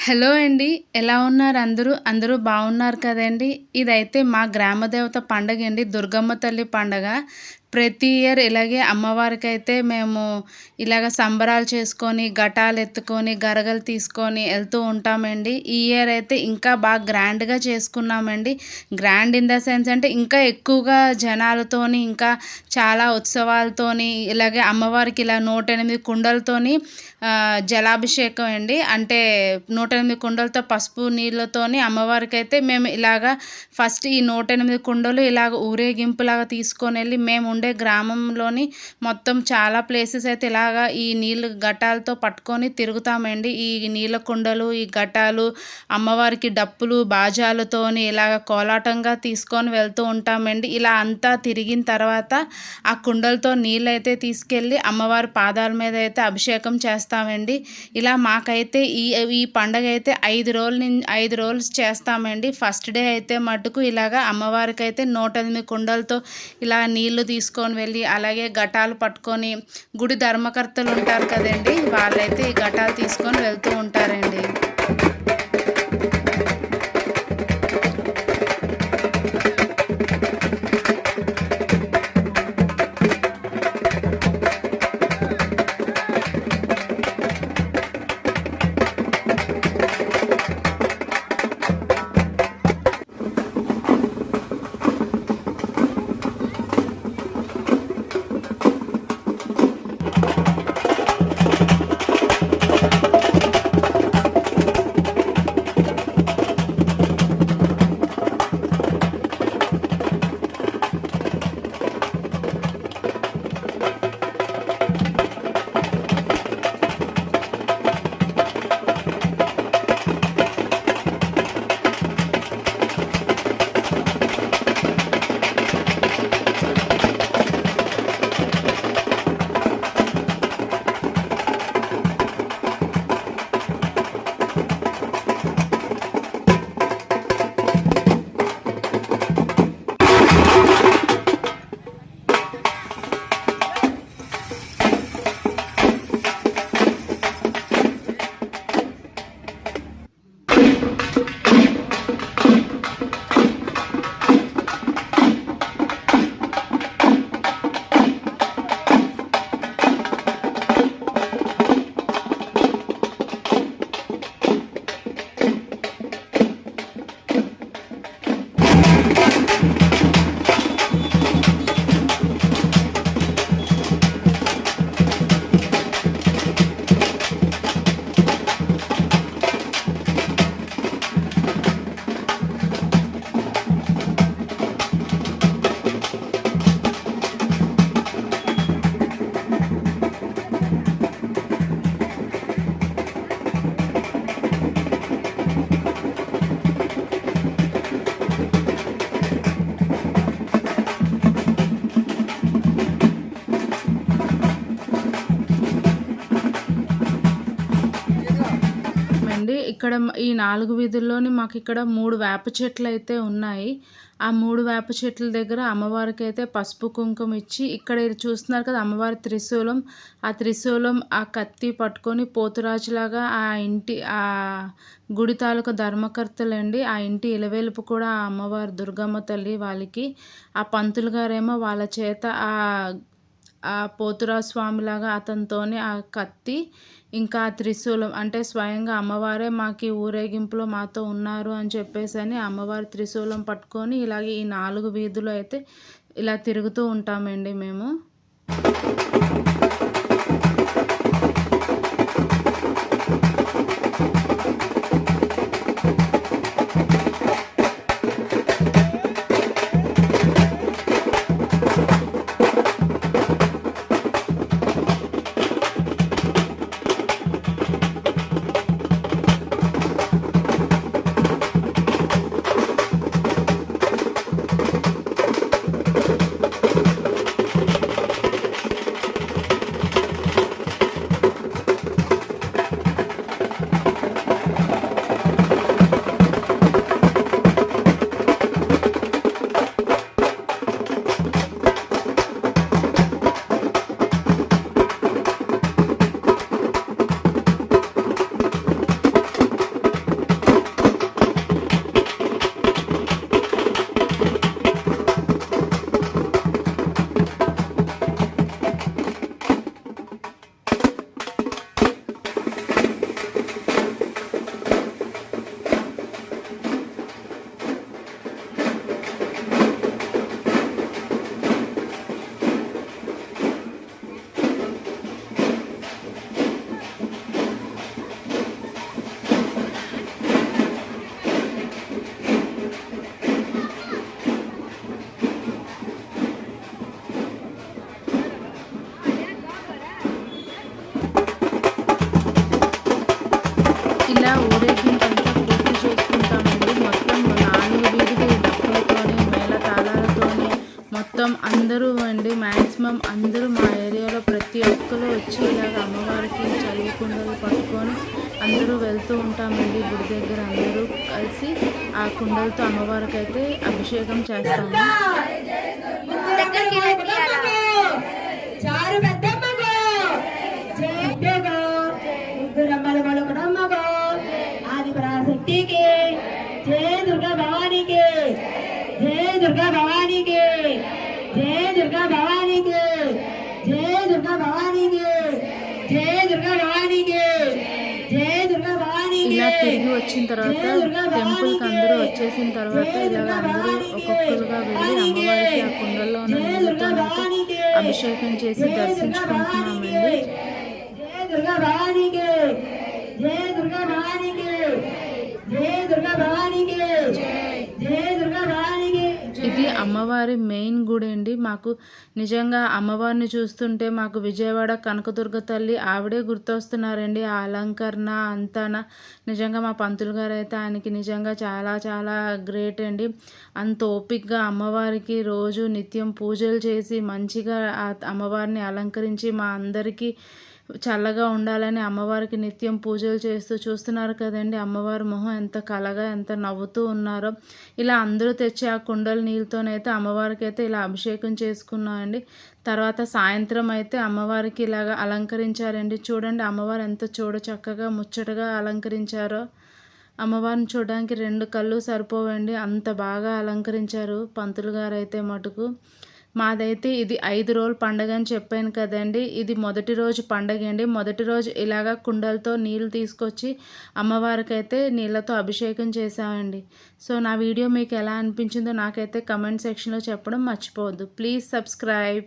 Hello అండి. ఎలా ఉన్నారు అందరూ? అందరూ బాగున్నారు కదండీ! ఇదైతే మా గ్రామ దేవత పండగండి. దుర్గమ్మ తల్లి పండగ. ప్రతి ఇయర్ ఇలాగే అమ్మవారికైతే మేము ఇలాగ సంబరాలు చేసుకొని, ఘటాలెత్తుకొని, గరగలు తీసుకొని ఎళ్తూ ఉంటామండి. ఈ ఇయర్ అయితే ఇంకా బాగా గ్రాండ్‌గా చేసుకున్నామండి. గ్రాండ్ ఇన్ ద సెన్స్ అంటే ఇంకా ఎక్కువగా జనాలతోని, ఇంకా చాలా ఉత్సవాలతోని ఇలాగే అమ్మవారికి ఇలా 108 కుండలతోని జలాభిషేకం అండి. అంటే 108 కుండలతో పసుపు నీళ్ళతోని అమ్మవారికైతే మేము ఇలాగా ఫస్ట్ ఈ 108 కుండలు ఇలాగ ఊరేగింపులాగా తీసుకొనెళ్ళి మేముండే గ్రామంలోని మొత్తం చాలా ప్లేసెస్ అయితే ఇలాగా ఈ నీళ్ళు ఘటాలతో పట్టుకొని తిరుగుతామండి. ఈ నీళ్ళ కుండలు, ఈ ఘటాలు అమ్మవారికి డప్పులు, బాజాలతోని ఇలాగ కోలాటంగా తీసుకొని వెళ్తూ ఉంటామండి. ఇలా అంతా తిరిగిన తర్వాత ఆ కుండలతో నీళ్ళైతే తీసుకెళ్ళి అమ్మవారి పాదాల మీద అయితే అభిషేకం చేస్తామండి. ఇలా మాకైతే ఈ పండగ అయితే 5 రోజులు చేస్తామండి. ఫస్ట్ డే అయితే మటుకు ఇలాగ అమ్మవారికైతే 108 కుండలతో ఇలా నీళ్లు తీసుకొని వెళ్ళి అలాగే ఘటాలు పట్టుకొని గుడి ధర్మకర్తలు ఉంటారు కదండి, వాళ్ళైతే ఈ ఘటాలు తీసుకొని వెళ్తూ ఉంటారండి. ఇక్కడ ఈ 4 వీధుల్లోని మాకిక్కడ 3 వేప చెట్లయితే ఉన్నాయి. ఆ 3 వేప చెట్ల దగ్గర అమ్మవారికైతే పసుపు, కుంకుమ ఇచ్చి ఇక్కడ ఇది చూస్తున్నారు కదా అమ్మవారి త్రిశూలం. ఆ త్రిశూలం, ఆ కత్తి పట్టుకొని పోతురాజులాగా ఆ గుడి తాలూకా ధర్మకర్తలండి. ఆ ఇంటి ఇలవేలుపు కూడా ఆ అమ్మవారు దుర్గమ్మ తల్లి వాళ్ళకి. ఆ పంతులు గారేమో వాళ్ళ చేత ఆ పోతురాజు స్వామిలాగా అతనితోని ఆ కత్తి ఇంకా ఆ త్రిశూలం అంటే స్వయంగా అమ్మవారే మాకు ఈ ఊరేగింపులో మాతో ఉన్నారు అని చెప్పేసని అమ్మవారి త్రిశూలం పట్టుకొని ఇలాగే ఈ 4 వీధులు అయితే ఇలా తిరుగుతూ ఉంటామండి మేము. అందరూ అండి మ్యాక్సిమం అందరూ మా ఏరియాలో ప్రతి ఒక్కరు వచ్చి ఇలాగ అమ్మవారికి చల్లి కుండలు పట్టుకొని అందరూ వెళ్తూ ఉంటామండి. గుడి దగ్గర అందరూ కలిసి ఆ కుండలతో అమ్మవారికి అయితే అభిషేకం చేస్తాము. जय दुर्गा भवानी के, जय दुर्गा भवानी के, जय दुर्गा भवानी के, जय दुर्गा भवानी के, जय दुर्गा भवानी के, जय दुर्गा भवानी के। ఇలా తిరిగి వచ్చిన తర్వాత టెంపుల్కి అందరూ వచ్చేసిన తర్వాత ఇలాగ అందరూ ఒక్కొక్కరుగా వెళ్ళి అమ్మవారికి ఆ కుండల్లో ఉన్న నీళ్ళతో అభిషేకం చేసి దర్శించుకుంటున్నామండి. जय दुर्गा भवानी के, जय दुर्गा भवानी के, जय दुर्गा भवानी के, जय दुर्गा भवानी के। ఇది అమ్మవారి మెయిన్ గుడి అండి. మాకు నిజంగా అమ్మవారిని చూస్తుంటే మాకు విజయవాడ కనకదుర్గ తల్లి ఆవిడే గుర్తొస్తున్నారండి. ఆ అలంకరణ అంతాన నిజంగా మా పంతులు గారు అయితే ఆయనకి నిజంగా చాలా చాలా గ్రేట్ అండి. అంత ఓపికగా అమ్మవారికి రోజు నిత్యం పూజలు చేసి మంచిగా ఆ అమ్మవారిని అలంకరించి మా అందరికీ చల్లగా ఉండాలని అమ్మవారికి నిత్యం పూజలు చేస్తూ చూస్తున్నారు కదండి. అమ్మవారి మొహం ఎంత కలగా ఎంత నవ్వుతూ ఉన్నారో. ఇలా అందరూ తెచ్చి ఆ కుండల నీళ్ళతోనైతే అమ్మవారికి అయితే ఇలా అభిషేకం చేసుకున్నామండి. తర్వాత సాయంత్రం అయితే అమ్మవారికి ఇలాగ అలంకరించారండి. చూడండి అమ్మవారు ఎంత చక్కగా ముచ్చటగా అలంకరించారో. అమ్మవారిని చూడడానికి 2 కళ్ళు సరిపోవండి, అంత బాగా అలంకరించారు పంతులు గారు అయితే మటుకు. మాదైతే ఇది 5 రోజుల పండగ అని చెప్పాను కదండి. ఇది మొదటి రోజు పండగ అండి. మొదటి రోజు ఇలాగ కుండలతో నీళ్ళు తీసుకొచ్చి అమ్మవారికి అయితే నీళ్ళతో అభిషేకం చేసామండి. సో నా వీడియో మీకు ఎలా అనిపించిందో నాకైతే కమెంట్ సెక్షన్లో చెప్పడం మర్చిపోవద్దు. Please subscribe.